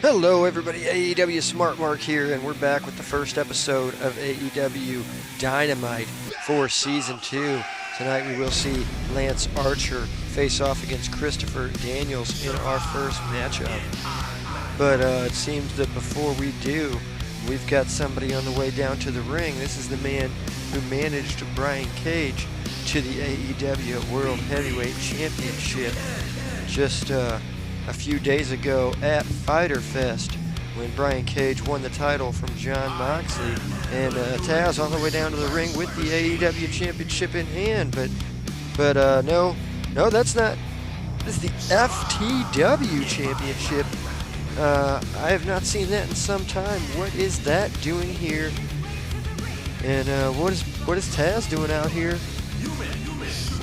Hello everybody, AEW Smart Mark here, and we're back with the first episode of AEW Dynamite for Season 2. Tonight we will see Lance Archer face off against Christopher Daniels in our first matchup. But it seems that before we do, we've got somebody on the way down to the ring. This is the man who managed Brian Cage to the AEW World Heavyweight Championship just a few days ago at Fyter Fest when Brian Cage won the title from Jon Moxley, and Taz on the way down to the ring with the AEW Championship in hand. But no, that's not. This is the FTW Championship. I have not seen that in some time. What is that doing here? And what is Taz doing out here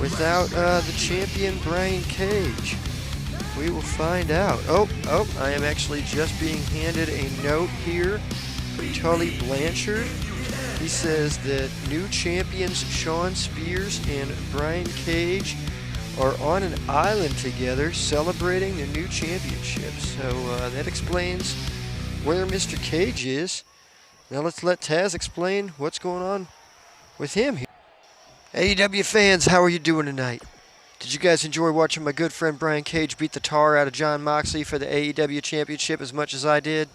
without the champion Brian Cage? We will find out. Oh, I am actually just being handed a note here from Tully Blanchard. He says that new champions Shawn Spears and Brian Cage are on an island together celebrating their new championships. So that explains where Mr. Cage is. Now let's let Taz explain what's going on with him here. AEW fans, how are you doing tonight? Did you guys enjoy watching my good friend Brian Cage beat the tar out of Jon Moxley for the AEW Championship as much as I did?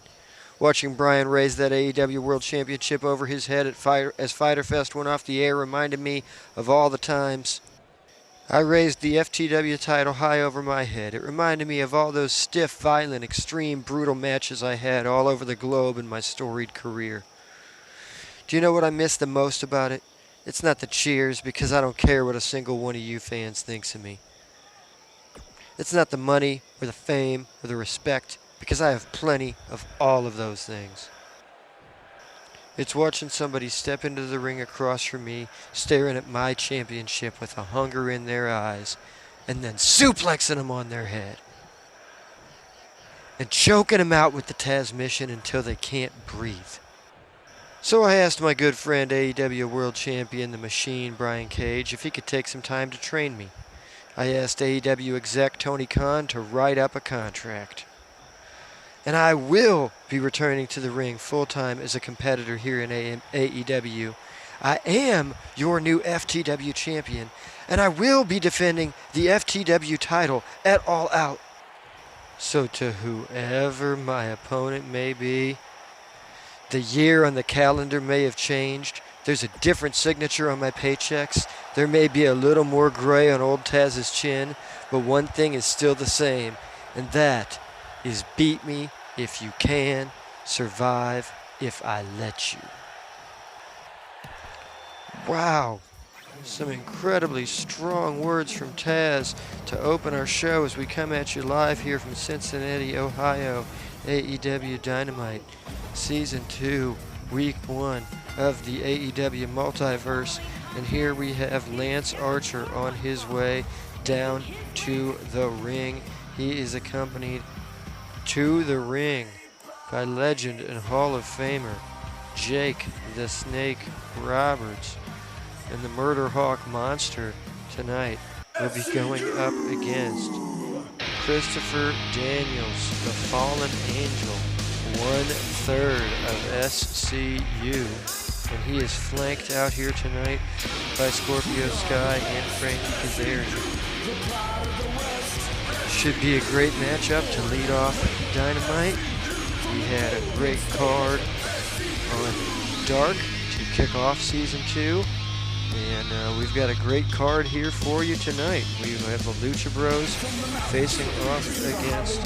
Watching Brian raise that AEW World Championship over his head as Fyter Fest went off the air reminded me of all the times I raised the FTW title high over my head. It reminded me of all those stiff, violent, extreme, brutal matches I had all over the globe in my storied career. Do you know what I miss the most about it? It's not the cheers, because I don't care what a single one of you fans thinks of me. It's not the money, or the fame, or the respect, because I have plenty of all of those things. It's watching somebody step into the ring across from me, staring at my championship with a hunger in their eyes, and then suplexing them on their head. And choking them out with the Taz mission until they can't breathe. So I asked my good friend AEW World Champion, the Machine, Brian Cage, if he could take some time to train me. I asked AEW exec Tony Khan to write up a contract. And I will be returning to the ring full-time as a competitor here in AEW. I am your new FTW champion, and I will be defending the FTW title at All Out. So to whoever my opponent may be, the year on the calendar may have changed. There's a different signature on my paychecks. There may be a little more gray on old Taz's chin, but one thing is still the same, and that is beat me if you can, survive if I let you. Wow. Some incredibly strong words from Taz to open our show as we come at you live here from Cincinnati, Ohio, AEW Dynamite. Season 2, Week 1 of the AEW Multiverse. And here we have Lance Archer on his way down to the ring. He is accompanied to the ring by legend and Hall of Famer Jake the Snake Roberts. And the Murder Hawk Monster tonight will be going up against Christopher Daniels, the Fallen Angel, 1/3 of SCU, and he is flanked out here tonight by Scorpio Sky and Frankie Kazarian. Should be a great matchup to lead off Dynamite. We had a great card on Dark to kick off Season 2. And we've got a great card here for you tonight. We have the Lucha Bros facing off against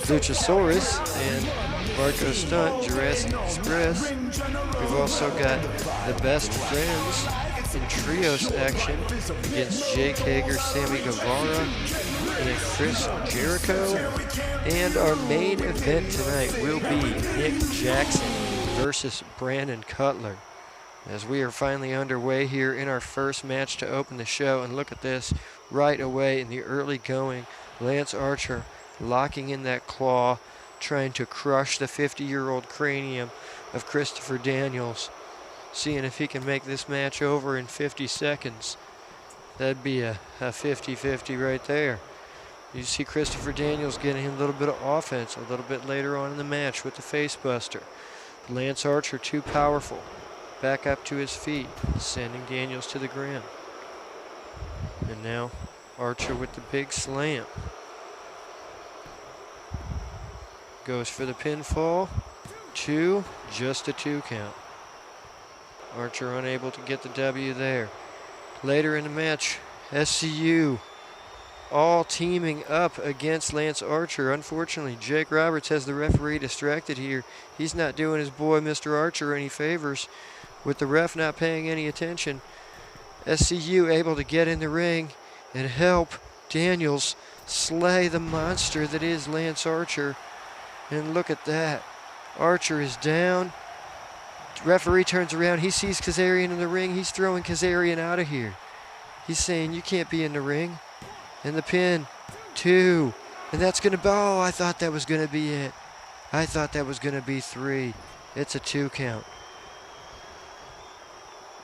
Luchasaurus and Marco Stunt, Jurassic Express. We've also got the Best Friends in trios action against Jake Hager, Sammy Guevara, and Chris Jericho. And our main event tonight will be Nick Jackson versus Brandon Cutler. As we are finally underway here in our first match to open the show, and look at this right away in the early going. Lance Archer locking in that claw, trying to crush the 50-year-old cranium of Christopher Daniels, seeing if he can make this match over in 50 seconds. That'd be a 50-50 right there. You see Christopher Daniels getting him a little bit of offense a little bit later on in the match with the face buster. Lance Archer too powerful. Back up to his feet, sending Daniels to the ground. And now Archer with the big slam. Goes for the pinfall. 2, just a 2 count. Archer unable to get the W there. Later in the match, SCU all teaming up against Lance Archer. Unfortunately, Jake Roberts has the referee distracted here. He's not doing his boy Mr. Archer any favors with the ref not paying any attention. SCU able to get in the ring and help Daniels slay the monster that is Lance Archer. And look at that. Archer is down. Referee turns around. He sees Kazarian in the ring. He's throwing Kazarian out of here. He's saying, you can't be in the ring. And the pin, 2. And that's going to be, oh, I thought that was going to be it. I thought that was going to be 3. It's a 2 count.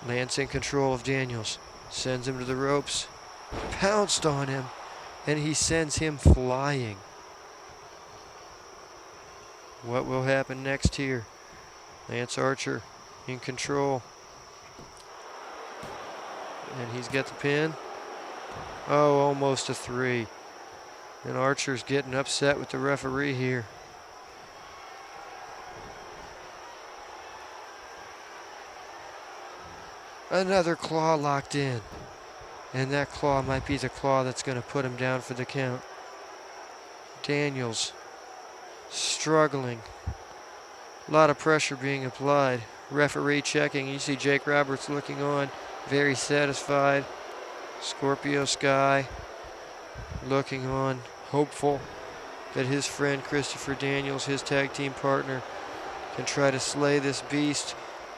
Lance in control of Daniels. Sends him to the ropes. Pounced on him. And he sends him flying. What will happen next here? Lance Archer in control. And he's got the pin. Oh, almost a 3. And Archer's getting upset with the referee here. Another claw locked in. And that claw might be the claw that's going to put him down for the count. Daniels struggling. A lot of pressure being applied. Referee checking. You see Jake Roberts looking on, very satisfied. Scorpio Sky looking on, hopeful that his friend Christopher Daniels, his tag team partner, can try to slay this beast.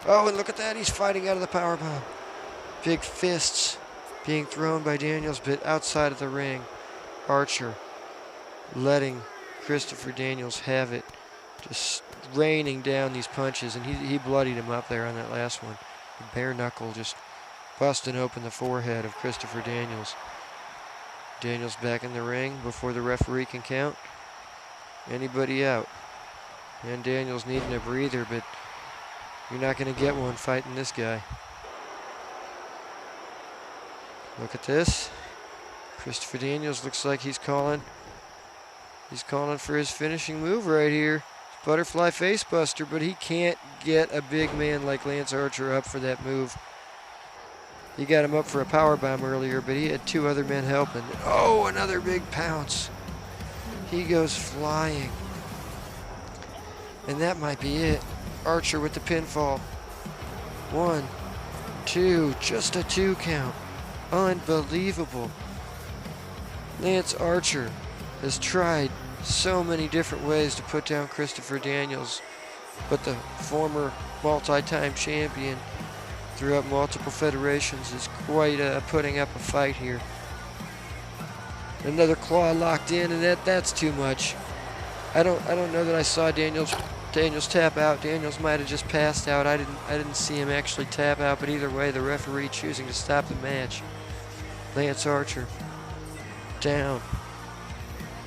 Oh, and look at that. He's fighting out of the powerbomb. Big fists being thrown by Daniels, but outside of the ring. Archer letting Christopher Daniels have it. Just raining down these punches, and he bloodied him up there on that last one. The bare knuckle just busting open the forehead of Christopher Daniels. Daniels back in the ring before the referee can count. Anybody out. And Daniels needing a breather, but you're not going to get one fighting this guy. Look at this. Christopher Daniels looks like he's calling for his finishing move right here. Butterfly facebuster, but he can't get a big man like Lance Archer up for that move. He got him up for a powerbomb earlier, but he had 2 other men helping. Oh, another big pounce. He goes flying. And that might be it. Archer with the pinfall. 1, 2, just a 2 count. Unbelievable. Lance Archer has tried so many different ways to put down Christopher Daniels, but the former multi-time champion throughout multiple federations is quite putting up a fight here. Another claw locked in, and that's too much. I don't know that I saw Daniels tap out. Daniels might have just passed out. I didn't see him actually tap out, but either way, the referee choosing to stop the match. Lance Archer down.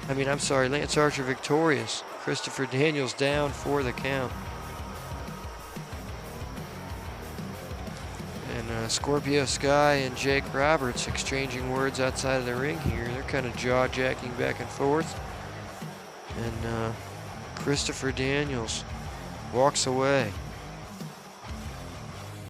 Lance Archer victorious. Christopher Daniels down for the count. And Scorpio Sky and Jake Roberts exchanging words outside of the ring here. They're kind of jaw-jacking back and forth. And Christopher Daniels walks away.